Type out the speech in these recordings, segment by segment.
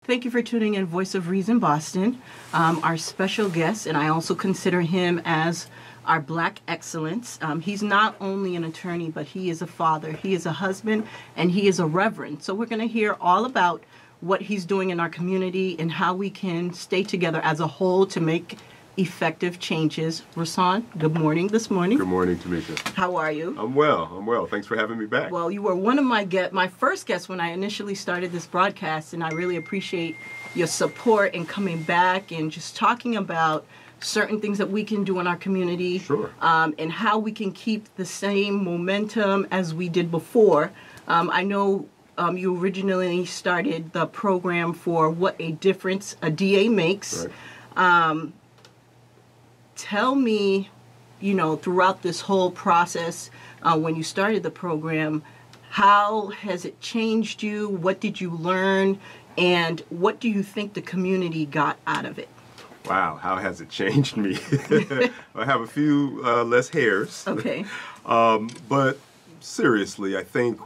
Thank you for tuning in Voice of Reason Boston. Our special guest, and I also consider him as our Black excellence. He's not only an attorney, but he is a father, he is a husband, and he is a reverend. So we're going to hear all about what he's doing in our community and how we can stay together as a whole to make effective changes. Rahsaan, good morning this morning. Good morning, Tamisha. How are you? I'm well. Thanks for having me back. Well, you were one of my first guests when I initially started this broadcast, and I really appreciate your support in coming back and just talking about certain things that we can do in our community. Sure. And how we can keep the same momentum as we did before. I know you originally started the program for What a Difference a DA Makes. Right. Tell me, throughout this whole process, when you started the program, how has it changed you? What did you learn? And what do you think the community got out of it? Wow, how has it changed me? I have a few less hairs. Okay. But seriously, I think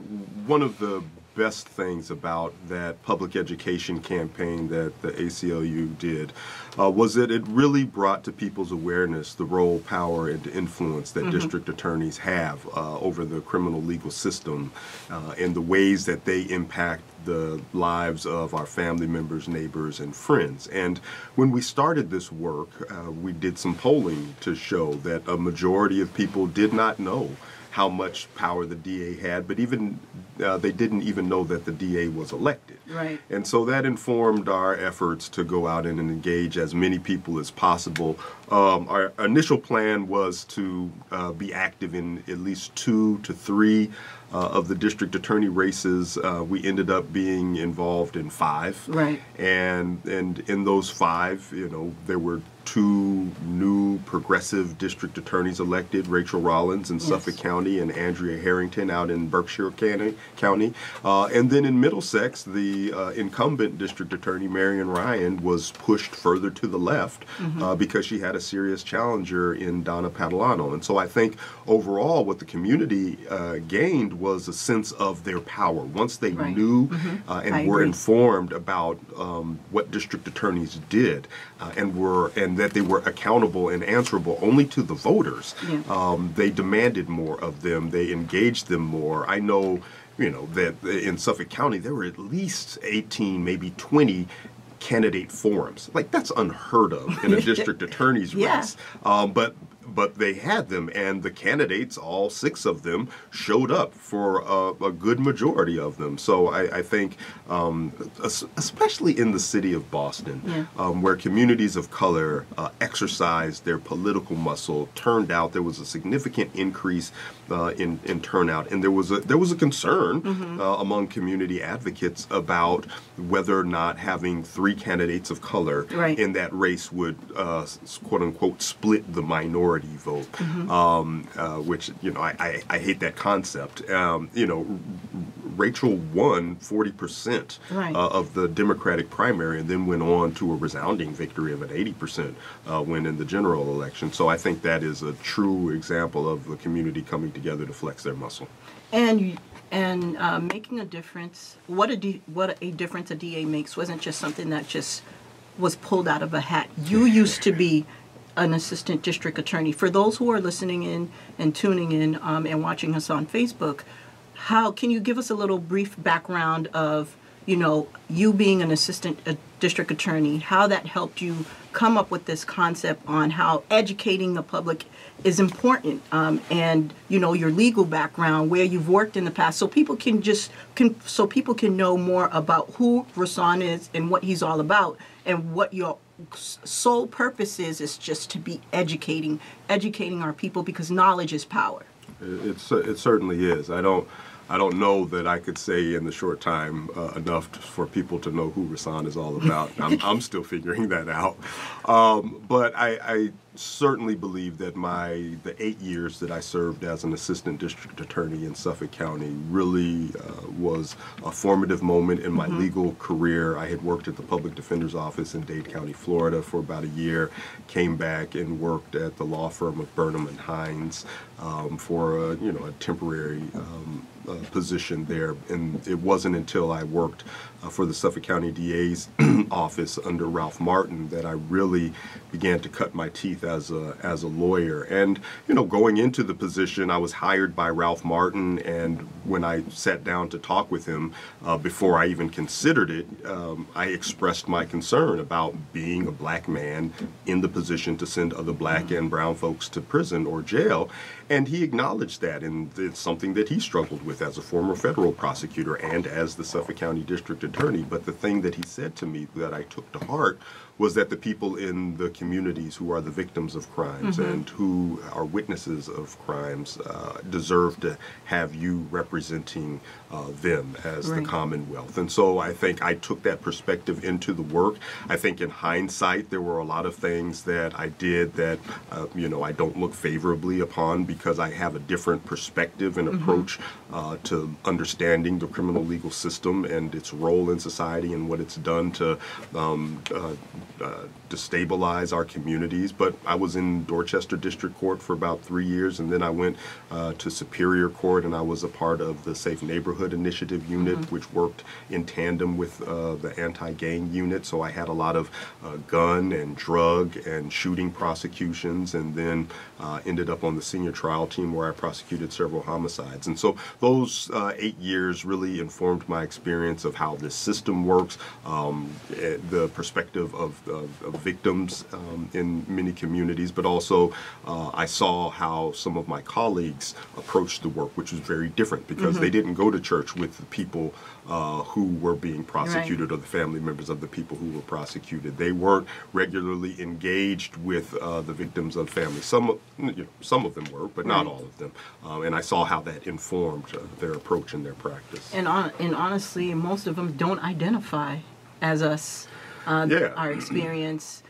one of the best things about that public education campaign that the ACLU did was that it really brought to people's awareness the role, power, and influence that district attorneys have over the criminal legal system and the ways that they impact the lives of our family members, neighbors, and friends. And when we started this work, we did some polling to show that a majority of people did not know how much power the DA had, but even they didn't even know that the DA was elected. Right. And so that informed our efforts to go out and engage as many people as possible. Our initial plan was to be active in at least 2 to 3 of the district attorney races. We ended up being involved in 5. Right. And in those 5, there were 2 new progressive district attorneys elected, Rachel Rollins in Suffolk County and Andrea Harrington out in Berkshire County. And then in Middlesex, the incumbent district attorney, Marion Ryan, was pushed further to the left because she had a serious challenger in Donna Padalano. And so I think overall what the community gained was a sense of their power. Once they knew and were informed about what district attorneys did and that they were accountable and answerable only to the voters, they demanded more of them. They engaged them more. I know, that in Suffolk County there were at least 18, maybe 20 candidate forums. Like, that's unheard of in a district attorney's race. But they had them, and the candidates, all 6 of them, showed up for a good majority of them. So I think, especially in the city of Boston, where communities of color exercised their political muscle, turned out, there was a significant increase in turnout, and there was a concern among community advocates about whether or not having 3 candidates of color in that race would, quote unquote, split the minority vote, which I hate that concept. Rachel won 40% of the Democratic primary and then went on to a resounding victory of an 80% win in the general election. So I think that is a true example of the community coming together to flex their muscle. And making a difference. What a difference a DA makes wasn't just something that just was pulled out of a hat. You used to be an assistant district attorney. For those who are listening in and tuning in and watching us on Facebook, how can you give us a little brief background of, you being an assistant district attorney, how that helped you come up with this concept on how educating the public is important, and your legal background, where you've worked in the past, so people can know more about who Rahsaan is and what he's all about, and what your sole purpose is just to be educating our people, because knowledge is power. It certainly is. I don't know that I could say in the short time enough for people to know who Rahsaan is all about. I'm still figuring that out. But I certainly believe that the 8 years that I served as an assistant district attorney in Suffolk County really was a formative moment in my legal career. I had worked at the public defender's office in Dade County, Florida for about a year, came back and worked at the law firm of Burnham and Hines for a temporary position there, and it wasn't until I worked for the Suffolk County DA's office under Ralph Martin that I really began to cut my teeth as a lawyer. And going into the position, I was hired by Ralph Martin, and when I sat down to talk with him, before I even considered it, I expressed my concern about being a black man in the position to send other black and brown folks to prison or jail. And he acknowledged that, and it's something that he struggled with as a former federal prosecutor and as the Suffolk County District Attorney. But the thing that he said to me that I took to heart was that the people in the communities who are the victims of crimes and who are witnesses of crimes deserve to have you representing them as the Commonwealth. And so I think I took that perspective into the work. I think in hindsight, there were a lot of things that I did that, I don't look favorably upon because I have a different perspective and approach to understanding the criminal legal system and its role in society and what it's done to destabilize our communities. But I was in Dorchester District Court for about 3 years, and then I went to Superior Court, and I was a part of the Safe Neighborhood Initiative unit, which worked in tandem with the anti-gang unit. So I had a lot of gun and drug and shooting prosecutions, and then ended up on the senior trial team where I prosecuted several homicides. And so those 8 years really informed my experience of how this system works, the perspective of victims in many communities, but also I saw how some of my colleagues approached the work, which was very different because they didn't go to church with the people who were being prosecuted or the family members of the people who were prosecuted. They weren't regularly engaged with the victims of family. Some of them were, but not all of them. And I saw how that informed their approach and their practice. And honestly, most of them don't identify as us. Our experience.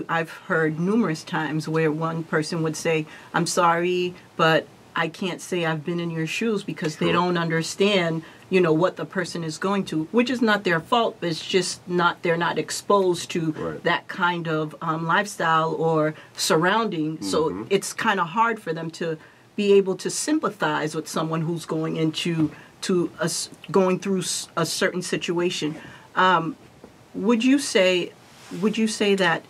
I've heard numerous times where one person would say, "I'm sorry, but I can't say I've been in your shoes," because they don't understand, what the person is going to, which is not their fault, but it's just they're not exposed to that kind of lifestyle or surrounding. So it's kind of hard for them to be able to sympathize with someone who's going going through a certain situation. Would you say that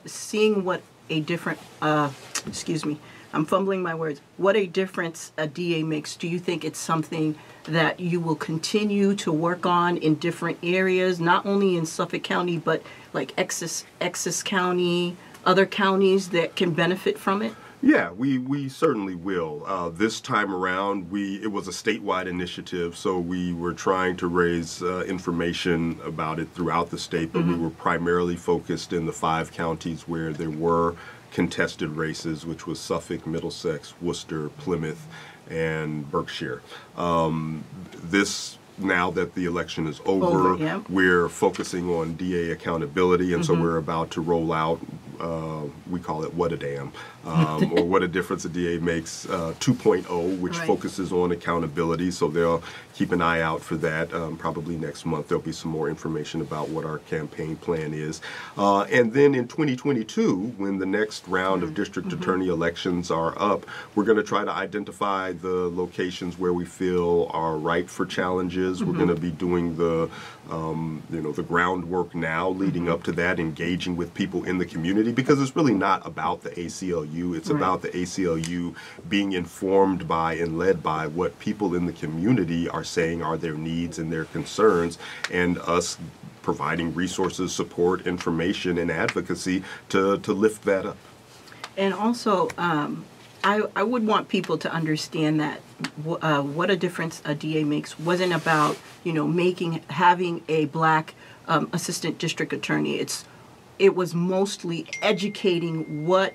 seeing what a different, I'm fumbling my words, what a difference a DA makes, do you think it's something that you will continue to work on in different areas, not only in Suffolk County, but like Essex County, other counties that can benefit from it? Yeah, we certainly will. This time around, it was a statewide initiative, so we were trying to raise information about it throughout the state, but we were primarily focused in the 5 counties where there were contested races, which was Suffolk, Middlesex, Worcester, Plymouth, and Berkshire. Now that the election is over, we're focusing on DA accountability, and so we're about to roll out, we call it What a Damn, or What a Difference a DA Makes 2.0, which focuses on accountability. So they'll keep an eye out for that. Probably next month there'll be some more information about what our campaign plan is. And then in 2022, when the next round of district attorney elections are up, we're going to try to identify the locations where we feel are ripe for challenges. We're going to be doing the groundwork now leading up to that, engaging with people in the community, because it's really not about the ACLU. It's about the ACLU being informed by and led by what people in the community are saying are their needs and their concerns, and us providing resources, support, information, and advocacy to lift that up. And also, I would want people to understand that what a difference a DA makes wasn't about, having a black assistant district attorney. It was mostly educating what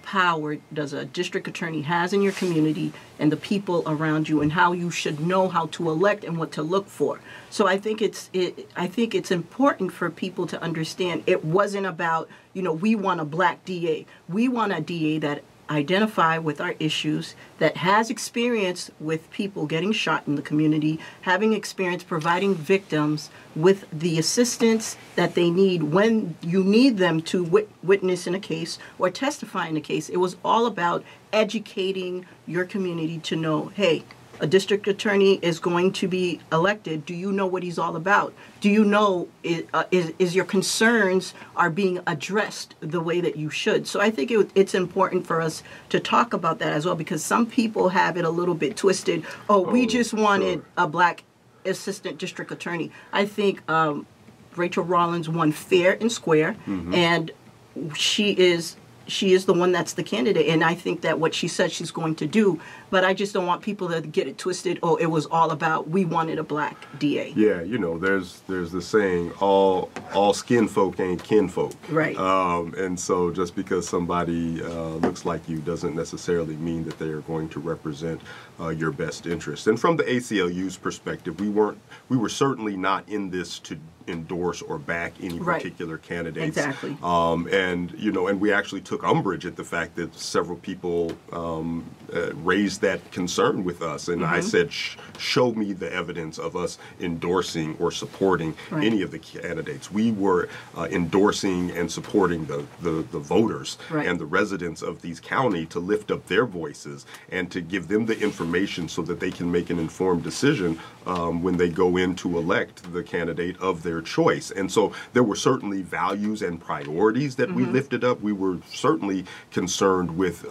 power does a district attorney has in your community and the people around you, and how you should know how to elect and what to look for. So I think it's important for people to understand it wasn't about, we want a black DA. We want a DA that identify with our issues, that has experience with people getting shot in the community, having experience providing victims with the assistance that they need when you need them to witness in a case or testify in a case. It was all about educating your community to know, hey, a district attorney is going to be elected, do you know what he's all about? Do you know is your concerns are being addressed the way that you should? So I think it's important for us to talk about that as well, because some people have it a little bit twisted. Oh, we just wanted a black assistant district attorney. I think Rachel Rollins won fair and square, and she is the one that's the candidate, and I think that what she said she's going to do, but I just don't want people to get it twisted. Oh, it was all about we wanted a black DA. Yeah, you know, there's the saying, all skin folk ain't kinfolk. Right. And so just because somebody looks like you doesn't necessarily mean that they are going to represent your best interest. And from the ACLU's perspective, we were certainly not in this to endorse or back any particular candidates. Exactly. And you know, and we actually took umbrage at the fact that several people raised that concern with us, and I said, show me the evidence of us endorsing or supporting any of the candidates. We were endorsing and supporting the voters and the residents of these counties to lift up their voices and to give them the information so that they can make an informed decision when they go in to elect the candidate of their choice. And so there were certainly values and priorities that we lifted up. We were certainly concerned with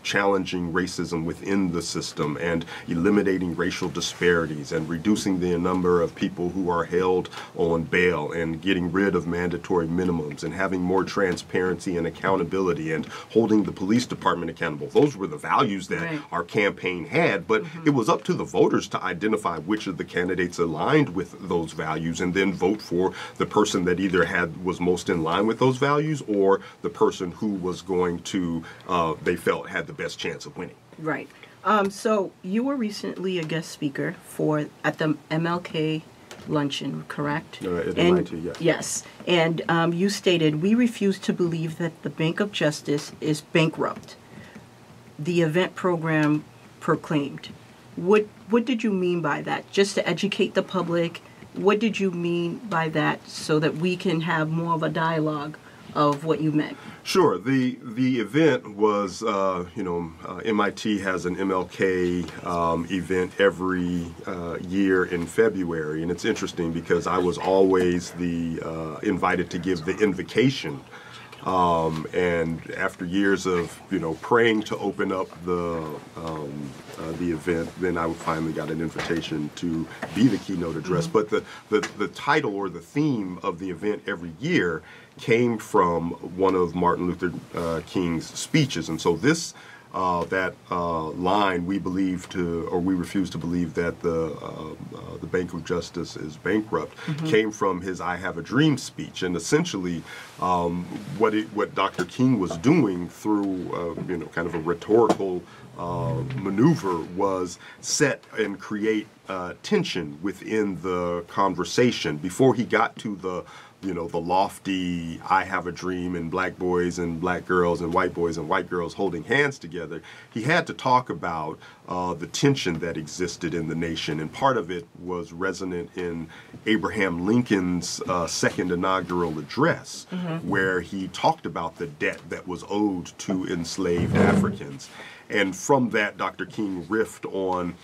challenging racism within the system and eliminating racial disparities and reducing the number of people who are held on bail and getting rid of mandatory minimums and having more transparency and accountability and holding the police department accountable. Those were the values that our campaign had, but it was up to the voters to identify which of the candidates aligned with those values and then vote for the person that either was most in line with those values or the person who was going to, they felt had the best chance of winning. Right. So you were recently a guest speaker at the MLK luncheon, correct? At MIT, yes. Yes. And you stated, we refuse to believe that the Bank of Justice is bankrupt. The event program proclaimed. What did you mean by that? Just to educate the public, what did you mean by that so that we can have more of a dialogue of what you meant? Sure. The event was, MIT has an MLK event every year in February, and it's interesting because I was always invited to give the invocation. And after years of praying to open up the event, then I finally got an invitation to be the keynote address. But the title or the theme of the event every year came from one of Martin Luther King's speeches, and so this line, we refuse to believe that the Bank of Justice is bankrupt, came from his "I Have a Dream" speech, and essentially, what Dr. King was doing through kind of a rhetorical maneuver was set and create tension within the conversation before he got to the lofty "I have a dream" and black boys and black girls and white boys and white girls holding hands together. He had to talk about the tension that existed in the nation, and part of it was resonant in Abraham Lincoln's second inaugural address, where he talked about the debt that was owed to enslaved Africans. And from that, Dr. King riffed on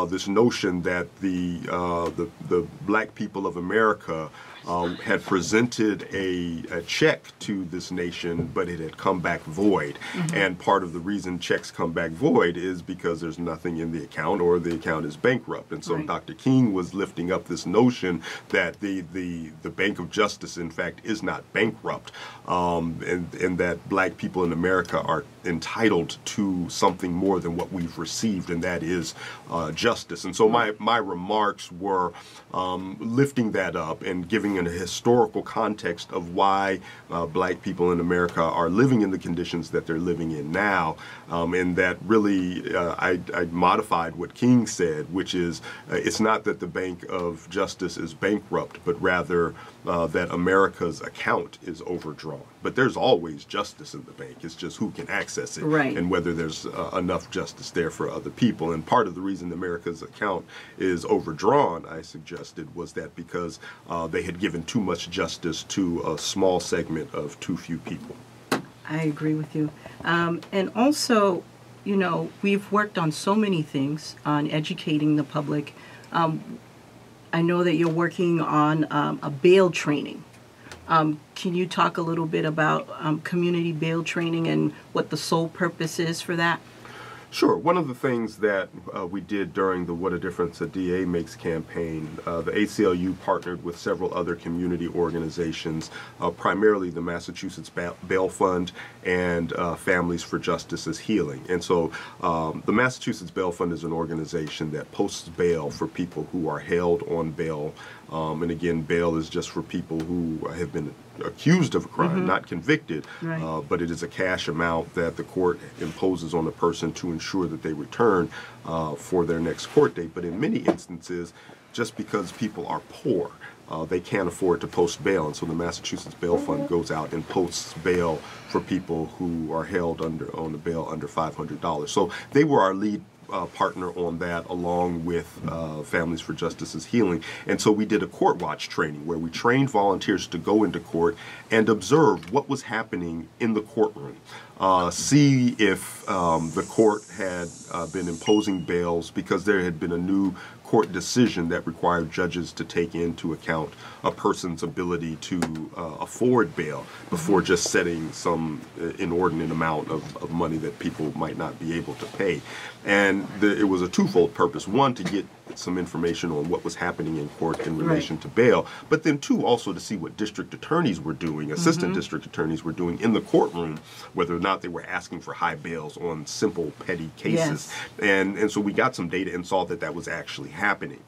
this notion that the black people of America had presented a check to this nation, but it had come back void. And part of the reason checks come back void is because there's nothing in the account or the account is bankrupt. And so Dr. King was lifting up this notion that the Bank of Justice, in fact, is not bankrupt, and that black people in America are entitled to something more than what we've received, and that is justice. And so my remarks were lifting that up and giving a historical context of why black people in America are living in the conditions that they're living in now, and that really I modified what King said, which is it's not that the Bank of Justice is bankrupt, but rather that America's account is overdrawn. But there's always justice in the bank. It's just who can access it and whether there's enough justice there for other people. And part of the reason America's account is overdrawn, I suggested, was that because they had given too much justice to a small segment of too few people. I agree with you. And also, you know, we've worked on so many things on educating the public. I know that you're working on a bail training. Can you talk a little bit about community bail training and what the sole purpose is for that? Sure. One of the things that we did during the What a Difference a DA Makes campaign, the ACLU partnered with several other community organizations, primarily the Massachusetts Bail Fund and Families for Justice's Healing. And so the Massachusetts Bail Fund is an organization that posts bail for people who are held on bail. And again, bail is just for people who have been accused of a crime, not convicted, Right. but it is a cash amount that the court imposes on a person to ensure that they return for their next court date. But in many instances, just because people are poor, they can't afford to post bail. And so the Massachusetts Bail Fund goes out and posts bail for people who are held on a bail under $500. So they were our lead partner on that, along with Families for Justice's Healing. And so we did a court watch training where we trained volunteers to go into court and observe what was happening in the courtroom. See if the court had been imposing bails because there had been a new court decision that required judges to take into account a person's ability to afford bail before just setting some inordinate amount of money that people might not be able to pay. And it was a twofold purpose. One, to get some information on what was happening in court in relation to bail, but then two, also to see what district attorneys were doing, assistant district attorneys were doing in the courtroom, whether or not they were asking for high bails on simple petty cases. And so we got some data and saw that that was actually happening.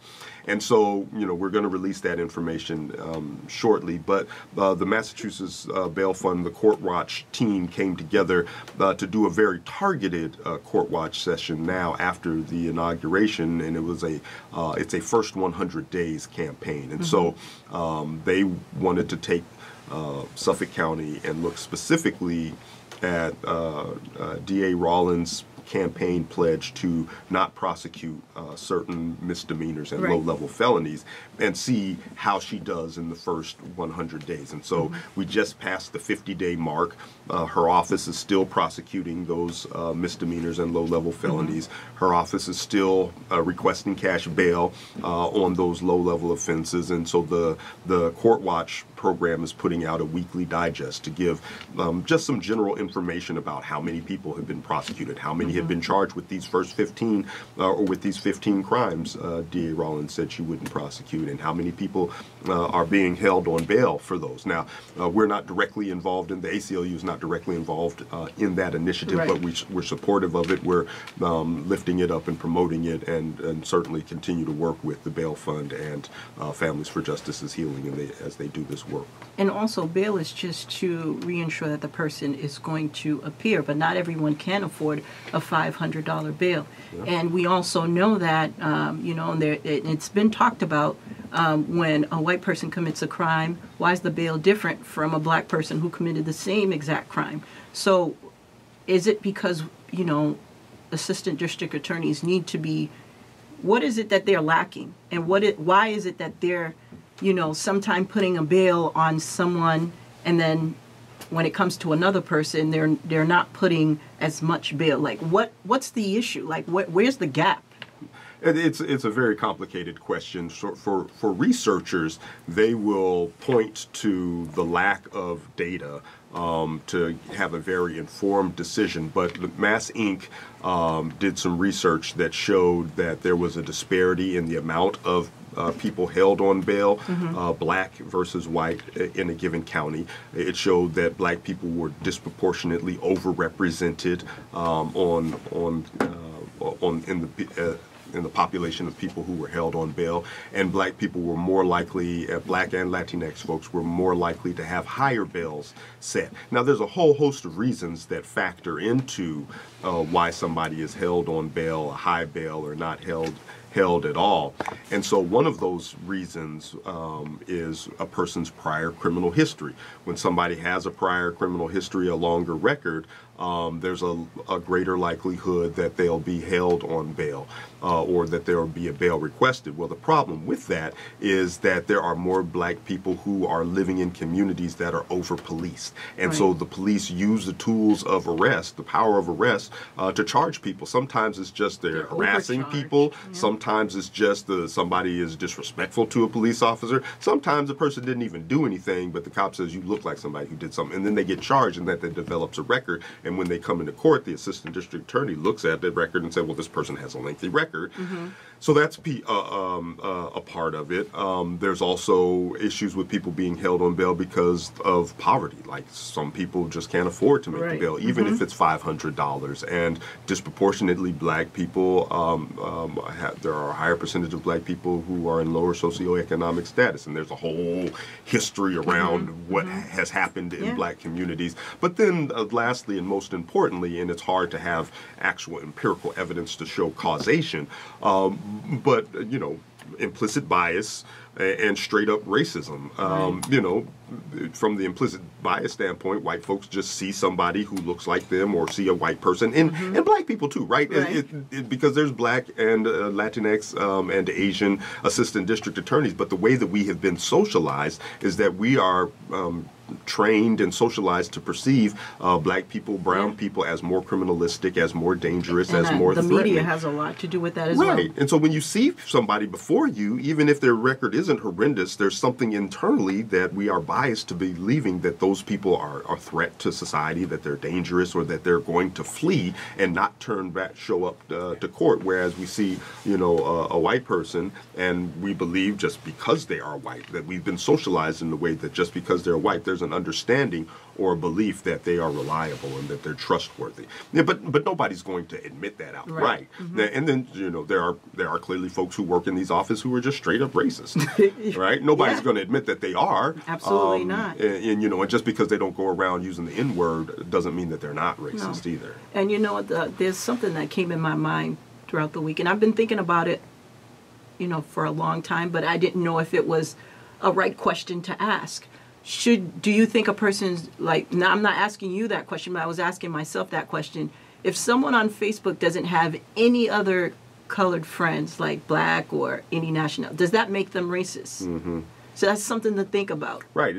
And so, you know, we're going to release that information shortly. But the Massachusetts Bail Fund, the Court Watch team came together to do a very targeted Court Watch session now after the inauguration, and it was it's a first 100 days campaign. And so they wanted to take Suffolk County and look specifically at D.A. Rollins' campaign pledge to not prosecute certain misdemeanors and low-level felonies, and see how she does in the first 100 days. And so we just passed the 50-day mark. Her office is still prosecuting those misdemeanors and low-level felonies. Her office is still requesting cash bail on those low-level offenses. And so the Court Watch program is putting out a weekly digest to give just some general information about how many people have been prosecuted, how many have been charged with these first 15 or with these 15 crimes D.A. Rollins said she wouldn't prosecute, and how many people are being held on bail for those. Now, we're not directly involved in, the ACLU is not directly involved in that initiative, but we're supportive of it. We're lifting it up and promoting it, and certainly continue to work with the Bail Fund and Families for Justice's Healing as they do this work. And also, bail is just to reinsure that the person is going to appear, but not everyone can afford a $500 bail. And we also know that, you know, it's been talked about when a white person commits a crime, why is the bail different from a black person who committed the same exact crime? So is it because, you know, assistant district attorneys need to be, what is it that they're lacking? And why is it that they're, you know, sometime putting a bail on someone, and then when it comes to another person, they're not putting as much bail? Like, what's the issue? Like, where's the gap? It's a very complicated question. So for researchers, they will point to the lack of data to have a very informed decision. But Mass Inc. Did some research that showed that there was a disparity in the amount of people held on bail, black versus white in a given county. It showed that black people were disproportionately overrepresented in the population of people who were held on bail, and black people were more likely, black and Latinx folks were more likely to have higher bails set. Now, there's a whole host of reasons that factor into why somebody is held on bail, a high bail, or not held held at all. And so one of those reasons is a person's prior criminal history. When somebody has a prior criminal history, a longer record, there's a greater likelihood that they'll be held on bail or that there will be a bail requested. Well, the problem with that is that there are more black people who are living in communities that are over-policed. And so the police use the tools of arrest, the power of arrest, to charge people. Sometimes it's just they're harassing people. Yeah. Sometimes it's just somebody is disrespectful to a police officer. Sometimes the person didn't even do anything, but the cop says you look like somebody who did something. And then they get charged, and that develops a record. And when they come into court, the assistant district attorney looks at the record and says, well, this person has a lengthy record. So that's a part of it. There's also issues with people being held on bail because of poverty. Like some people just can't afford to make the bail, even if it's $500. And disproportionately black people, there are a higher percentage of black people who are in lower socioeconomic status. And there's a whole history around what has happened in black communities. But then lastly and most importantly, and it's hard to have actual empirical evidence to show causation, but, you know, implicit bias and straight up racism. You know, from the implicit bias standpoint, white folks just see somebody who looks like them or see a white person, and black people too, right? Because there's black and Latinx and Asian assistant district attorneys, but the way that we have been socialized is that we are trained and socialized to perceive black people, brown people as more criminalistic, as more dangerous, and as more threatening. The media has a lot to do with that as well. Right. And so when you see somebody before you, even if their record isn't horrendous, there's something internally that we are biased to believing that those people are a threat to society, that they're dangerous, or that they're going to flee and not turn back, show up to court. Whereas we see, you know, a white person, and we believe just because they are white, that we've been socialized in the way that just because they're white, there's an understanding or a belief that they are reliable and that they're trustworthy. Yeah, but nobody's going to admit that outright. And then, you know, there are clearly folks who work in these offices who are just straight up racist, right? Nobody's going to admit that they are. Absolutely not. And you know, and just because they don't go around using the N-word doesn't mean that they're not racist either. And you know, there's something that came in my mind throughout the week, and I've been thinking about it, you know, for a long time, but I didn't know if it was a right question to ask. Do you think a person's like, now I'm not asking you that question, but I was asking myself that question. If someone on Facebook doesn't have any other colored friends, like black or any national, does that make them racist? So that's something to think about. Right.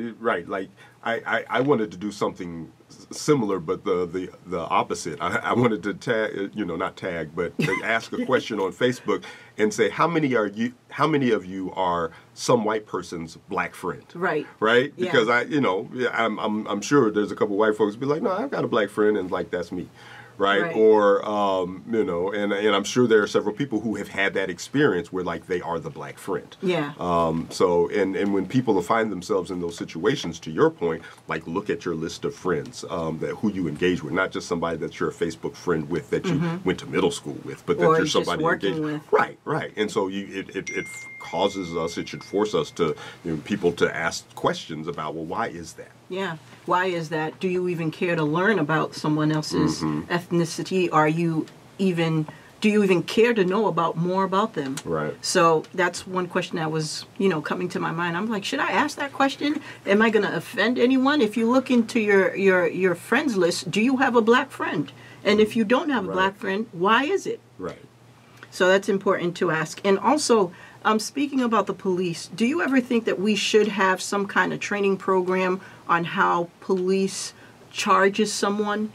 Like I wanted to do something similar, but the opposite. I wanted to tag, you know, not tag, but to ask a question on Facebook and say, how many of you are some white person's black friend? Right. Because I'm sure there's a couple white folks be like, no, I've got a black friend, and like that's me. Right. Or, you know, and I'm sure there are several people who have had that experience where, like, they are the black friend. Yeah. So, and when people find themselves in those situations, to your point, like, look at your list of friends who you engage with, not just somebody that you're a Facebook friend with that you went to middle school with, but that you're somebody just working with. Right. And so it causes us, it should force us to, you know, people to ask questions about, well, why is that? Yeah. Why is that? Do you even care to learn about someone else's ethnicity? Do you even care to know more about them? Right. So that's one question that was, you know, coming to my mind. I'm like, should I ask that question? Am I going to offend anyone? If you look into your friends list, do you have a black friend? And if you don't have a black friend, why is it? Right. So that's important to ask. And also, speaking about the police, do you ever think that we should have some kind of training program on how police charges someone,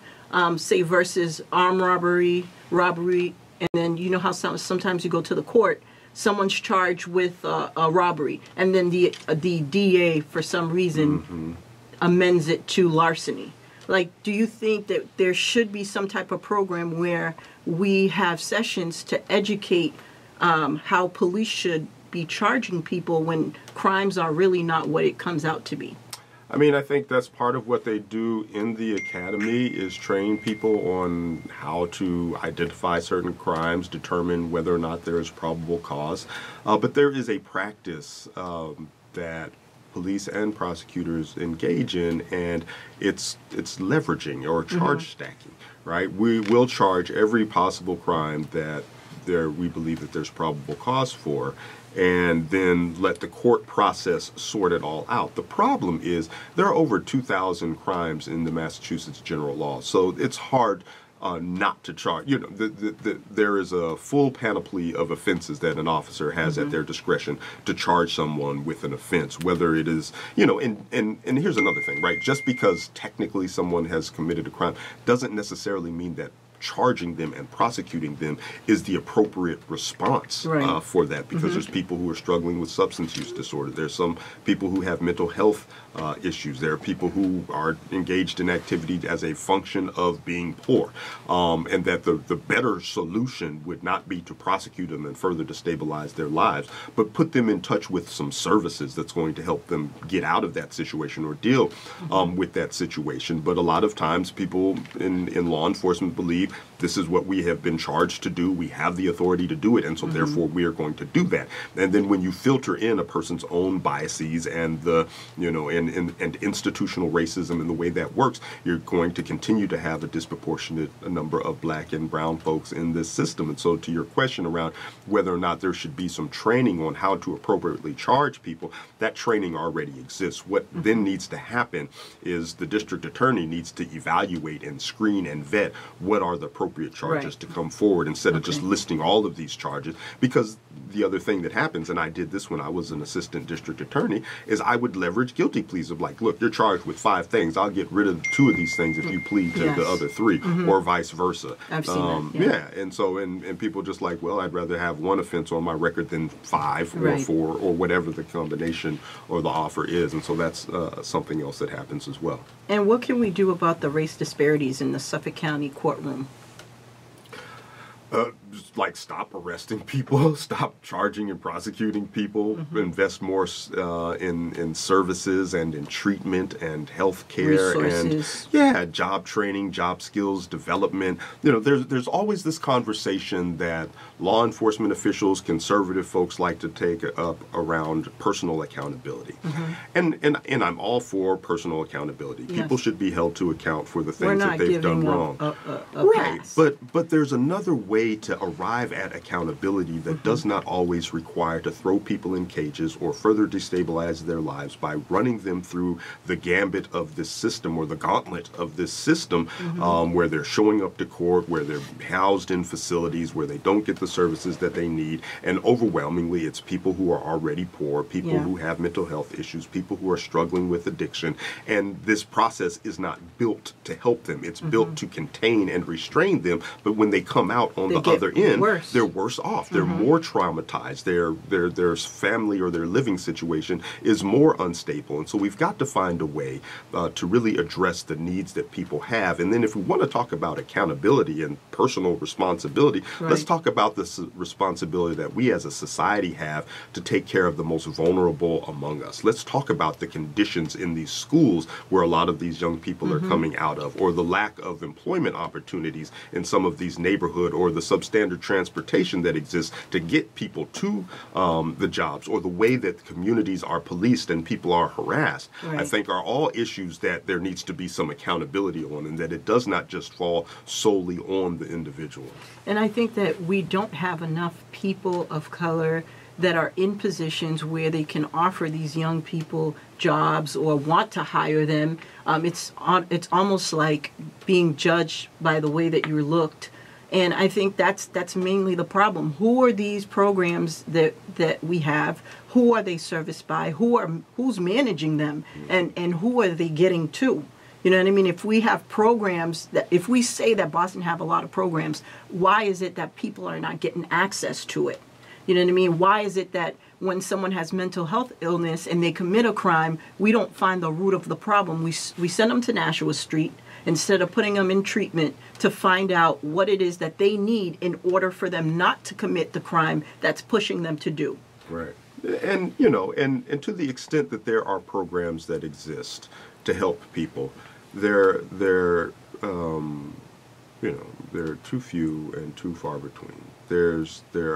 say versus armed robbery, and then you know how sometimes you go to the court, someone's charged with a robbery, and then the DA for some reason amends it to larceny. Like, do you think that there should be some type of program where we have sessions to educate how police should be charging people when crimes are really not what it comes out to be? I mean, I think that's part of what they do in the academy is train people on how to identify certain crimes, determine whether or not there is probable cause. But there is a practice that police and prosecutors engage in, and it's leveraging or charge stacking, right? We will charge every possible crime that we believe that there's probable cause for, and then let the court process sort it all out. The problem is there are over 2,000 crimes in the Massachusetts general law, so it's hard not to charge. You know, there is a full panoply of offenses that an officer has at their discretion to charge someone with an offense, whether it is, you know, and here's another thing, right? Just because technically someone has committed a crime doesn't necessarily mean that charging them and prosecuting them is the appropriate response for that, because there's people who are struggling with substance use disorder. There's some people who have mental health issues. There are people who are engaged in activity as a function of being poor, and that the better solution would not be to prosecute them and further destabilize their lives, but put them in touch with some services that's going to help them get out of that situation or deal with that situation. But a lot of times people in law enforcement believe this is what we have been charged to do. We have the authority to do it, and so therefore we are going to do that. And then when you filter in a person's own biases and the, you know, and institutional racism and the way that works, you're going to continue to have a disproportionate number of black and brown folks in this system. And so to your question around whether or not there should be some training on how to appropriately charge people, that training already exists. What then needs to happen is the district attorney needs to evaluate and screen and vet what are the appropriate charges to come forward, instead of just listing all of these charges. Because the other thing that happens, and I did this when I was an assistant district attorney, is I would leverage guilty pleas of like, look, you're charged with 5 things. I'll get rid of 2 of these things if you plead to the other 3, or vice versa. I've seen that. And so, and people just like, well, I'd rather have 1 offense on my record than 5 or 4 or whatever the combination or the offer is. And so that's something else that happens as well. And what can we do about the race disparities in the Suffolk County courtroom? Just like stop arresting people, stop charging and prosecuting people, invest more in services and in treatment and health care and job training, job skills development. You know, there's always this conversation that law enforcement officials, conservative folks like to take up around personal accountability. And I'm all for personal accountability. People should be held to account for the things that they've done wrong. Right. But there's another way to arrive at accountability that does not always require to throw people in cages or further destabilize their lives by running them through the gambit of this system, or the gauntlet of this system, where they're showing up to court, where they're housed in facilities, where they don't get the services that they need. And overwhelmingly, it's people who are already poor, people who have mental health issues, people who are struggling with addiction. And this process is not built to help them. It's built to contain and restrain them. But when they come out on the other end, they're worse off. They're more traumatized. Their family or their living situation is more unstable. And so we've got to find a way to really address the needs that people have. And then if we want to talk about accountability and personal responsibility, let's talk about this responsibility that we as a society have to take care of the most vulnerable among us. Let's talk about the conditions in these schools where a lot of these young people are coming out of, or the lack of employment opportunities in some of these neighborhood, or the substandard transportation that exists to get people to the jobs, or the way that communities are policed and people are harassed. I think are all issues that there needs to be some accountability on, and that it does not just fall solely on the individual. And I think that we don't have enough people of color that are in positions where they can offer these young people jobs or want to hire them. It's almost like being judged by the way that you looked. And I think that's mainly the problem. Who are these programs that we have? Who are they serviced by? Who's managing them? And who are they getting to? You know what I mean? If we have programs if we say that Boston have a lot of programs, why is it that people are not getting access to it? You know what I mean? Why is it that when someone has mental health illness and they commit a crime, we don't find the root of the problem? We send them to Nashua Street instead of putting them in treatment to find out what it is that they need in order for them not to commit the crime that's pushing them to do. Right. And, you know, and to the extent that there are programs that exist to help people, they're too few and too far between. There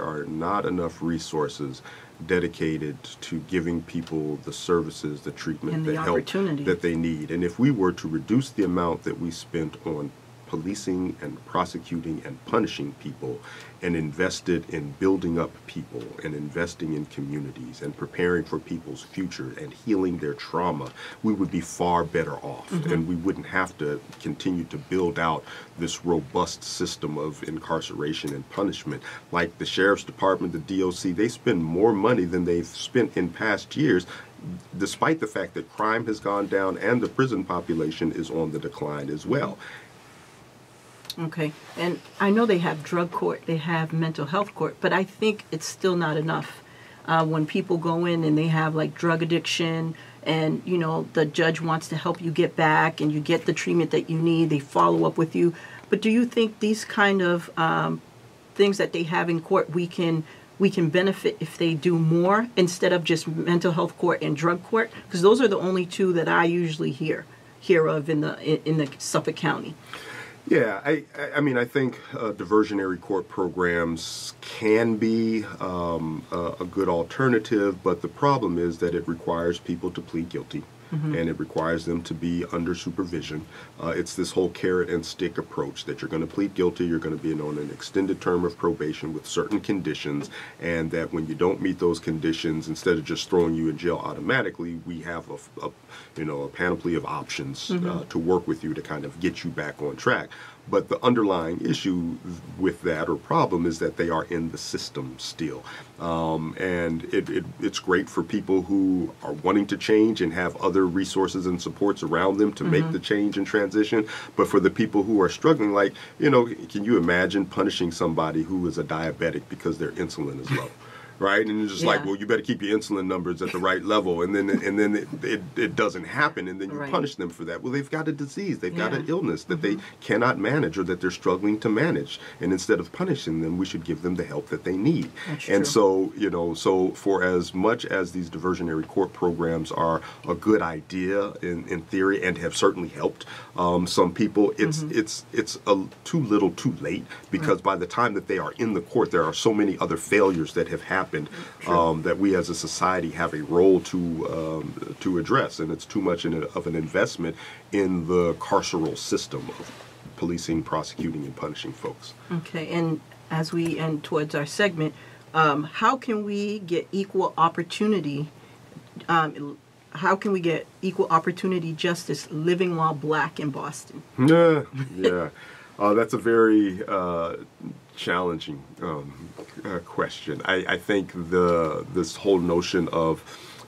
are not enough resources dedicated to giving people the services, the treatment, the help that they need. And if we were to reduce the amount that we spent on policing and prosecuting and punishing people and invested in building up people and investing in communities and preparing for people's future and healing their trauma, we would be far better off. And we wouldn't have to continue to build out this robust system of incarceration and punishment. Like the Sheriff's Department, the DOC, they spend more money than they've spent in past years, despite the fact that crime has gone down and the prison population is on the decline as well. Okay, and I know they have drug court, they have mental health court, but I think it's still not enough. When people go in and they have like drug addiction and, you know, the judge wants to help you get back and you get the treatment that you need, they follow up with you. But do you think these kind of things that they have in court, we can benefit if they do more instead of just mental health court and drug court? Because those are the only two that I usually hear of in the Suffolk County. Yeah, I mean, I think diversionary court programs can be a good alternative, but the problem is that it requires people to plead guilty. And it requires them to be under supervision. It's this whole carrot and stick approach that you're going to plead guilty, you're going to be on an extended term of probation with certain conditions, and that when you don't meet those conditions, instead of just throwing you in jail automatically, we have a panoply of options to work with you to kind of get you back on track. But the underlying issue with that or problem is that they are in the system still. And it's great for people who are wanting to change and have other resources and supports around them to make the change and transition. But for the people who are struggling, like, you know, can you imagine punishing somebody who is a diabetic because their insulin is low? Right? And it's just like, well, you better keep your insulin numbers at the right level, and then it doesn't happen, and then you punish them for that. Well, they've got a disease, they've got an illness that they cannot manage or that they're struggling to manage, and instead of punishing them, we should give them the help that they need. That's and true. so, you know, so for as much as these diversionary court programs are a good idea in theory and have certainly helped some people, it's too little too late, because by the time that they are in the court, there are so many other failures that have happened that we as a society have a role to address, and it's too much of an investment in the carceral system of policing, prosecuting, and punishing folks. Okay, and as we end towards our segment, how can we get equal opportunity? How can we get equal opportunity justice living while black in Boston? Yeah. That's a very challenging question. I think this whole notion of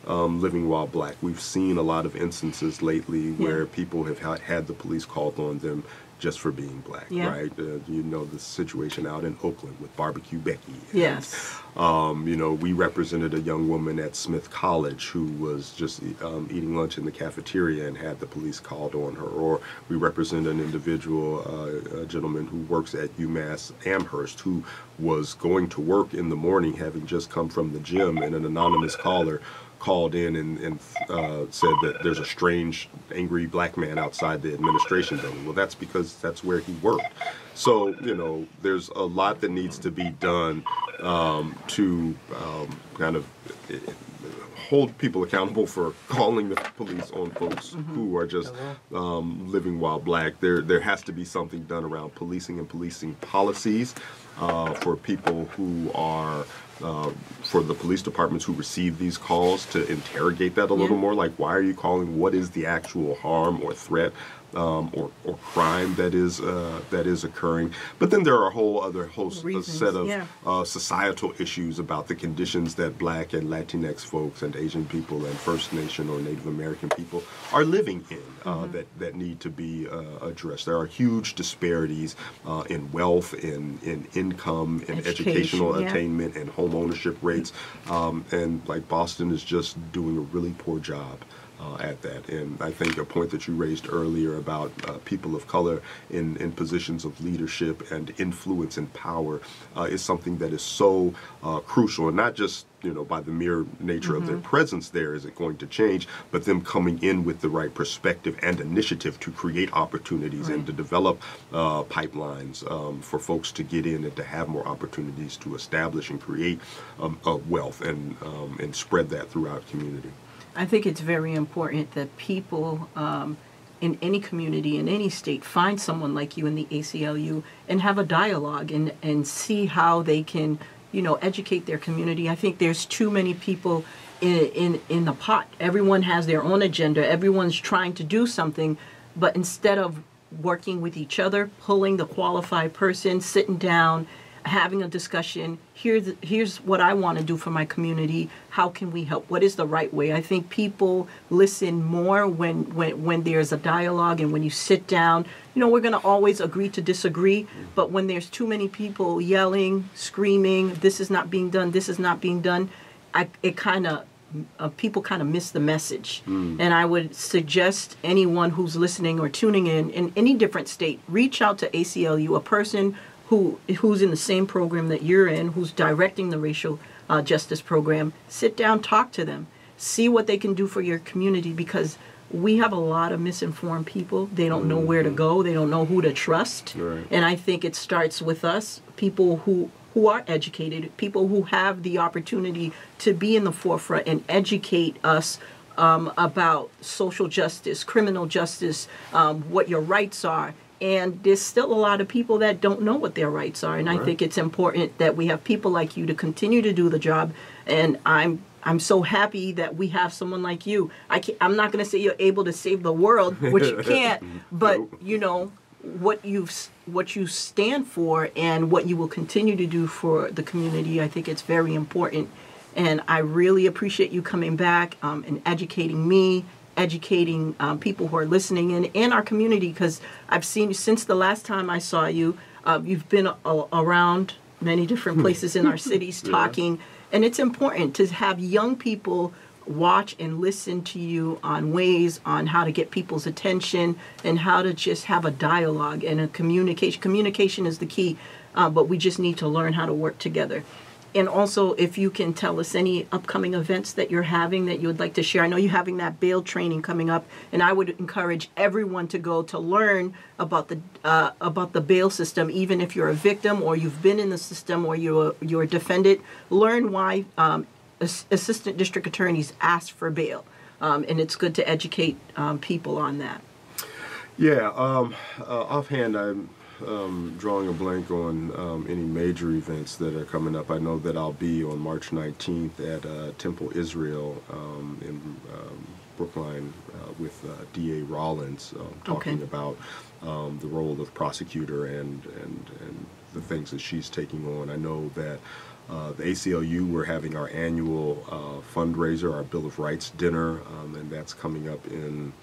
living while black, we've seen a lot of instances lately where people have had the police called on them just for being black, right? You know, the situation out in Oakland with Barbecue Becky. Yes. You know, we represented a young woman at Smith College who was just eating lunch in the cafeteria and had the police called on her. Or we represent an individual, a gentleman who works at UMass Amherst, who was going to work in the morning, having just come from the gym, and an anonymous caller called in and said that there's a strange, angry black man outside the administration building. Well, that's because that's where he worked. So, you know, there's a lot that needs to be done to kind of hold people accountable for calling the police on folks who are just living while black. There has to be something done around policing and policing policies for people who are for the police departments who receive these calls, to interrogate that a little more. Like, why are you calling? What is the actual harm or threat or crime that is occurring? But then there are a whole other set of societal issues about the conditions that Black and Latinx folks and Asian people and First Nation or Native American people are living in that need to be addressed. There are huge disparities in wealth, in income, in educational attainment, and home ownership rates. And like Boston is just doing a really poor job at that. And I think a point that you raised earlier about people of color in positions of leadership and influence and power is something that is so crucial, and not just, you know, by the mere nature of their presence there is it going to change, but them coming in with the right perspective and initiative to create opportunities and to develop pipelines for folks to get in and to have more opportunities to establish and create wealth and spread that throughout community. I think it's very important that people in any community, in any state, find someone like you in the ACLU and have a dialogue and see how they can, educate their community. I think there's too many people in the pot. Everyone has their own agenda. Everyone's trying to do something, but instead of working with each other, pulling the qualified person, sitting down, having a discussion, here's what I want to do for my community. How can we help? What is the right way? I think people listen more when there's a dialogue and when you sit down. We're going to always agree to disagree, but when there's too many people yelling, screaming, this is not being done, this is not being done, people kind of miss the message. And I would suggest anyone who's listening or tuning in any different state, reach out to ACLU, a person who's in the same program that you're in, who's directing the racial justice program. Sit down, talk to them, see what they can do for your community, because we have a lot of misinformed people. They don't know where to go. They don't know who to trust. Right. And I think it starts with us, people who are educated, people who have the opportunity to be in the forefront and educate us about social justice, criminal justice, what your rights are. And there's still a lot of people that don't know what their rights are. And I think it's important that we have people like you to continue to do the job. And I'm so happy that we have someone like you. I'm not going to say you're able to save the world, which you can't, but what you stand for and what you will continue to do for the community, I think it's very important. And I really appreciate you coming back and educating me, educating people who are listening in our community, because I've seen you since the last time I saw you. You've been around many different places in our cities talking, and it's important to have young people watch and listen to you on ways on how to get people's attention and how to just have a dialogue and a communication. Communication is the key, but we just need to learn how to work together. And also, if you can tell us any upcoming events that you're having that you would like to share. I know you're having that bail training coming up, and I would encourage everyone to go to learn about the bail system, even if you're a victim or you've been in the system or you're a defendant. Learn why assistant district attorneys ask for bail, and it's good to educate people on that. Yeah, offhand, I'm drawing a blank on any major events that are coming up. I know that I'll be on March 19th at Temple Israel in Brookline with DA Rollins, talking about the role of prosecutor and the things that she's taking on. I know that the ACLU, we're having our annual fundraiser, our Bill of Rights dinner, and that's coming up in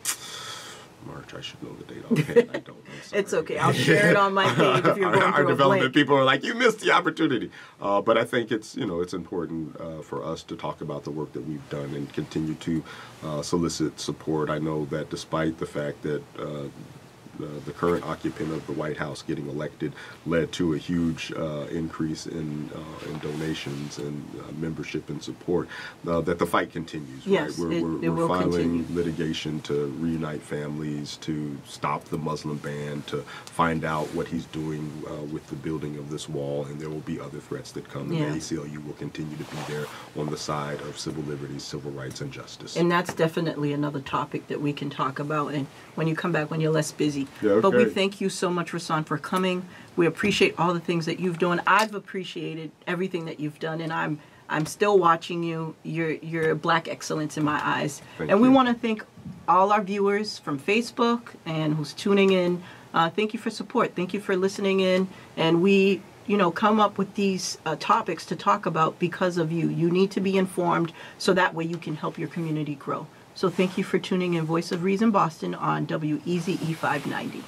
March. I should know the date offhand. I don't. It's okay. I'll share it on my page if you're going our through a development blank. people are like, you missed the opportunity. But I think it's it's important for us to talk about the work that we've done and continue to solicit support. I know that despite the fact that the current occupant of the White House getting elected led to a huge increase in donations and membership and support, that the fight continues. Yes, right? it will filing continue. litigation to reunite families, to stop the Muslim ban, to find out what he's doing with the building of this wall, and there will be other threats that come. Yeah. And the ACLU will continue to be there on the side of civil liberties, civil rights, and justice. And that's definitely another topic that we can talk about, and when you come back, when you're less busy. Yeah, okay. But we thank you so much, Rahsaan, for coming. We appreciate all the things that you've done. I've appreciated everything that you've done, and I'm still watching you. You're Black excellence in my eyes. Thank and we you. want to thank all our viewers from Facebook and who's tuning in. Thank you for support. Thank you for listening in. And we come up with these topics to talk about because of you. You need to be informed so that way you can help your community grow. So thank you for tuning in Voice of Reason Boston on WEZE 590.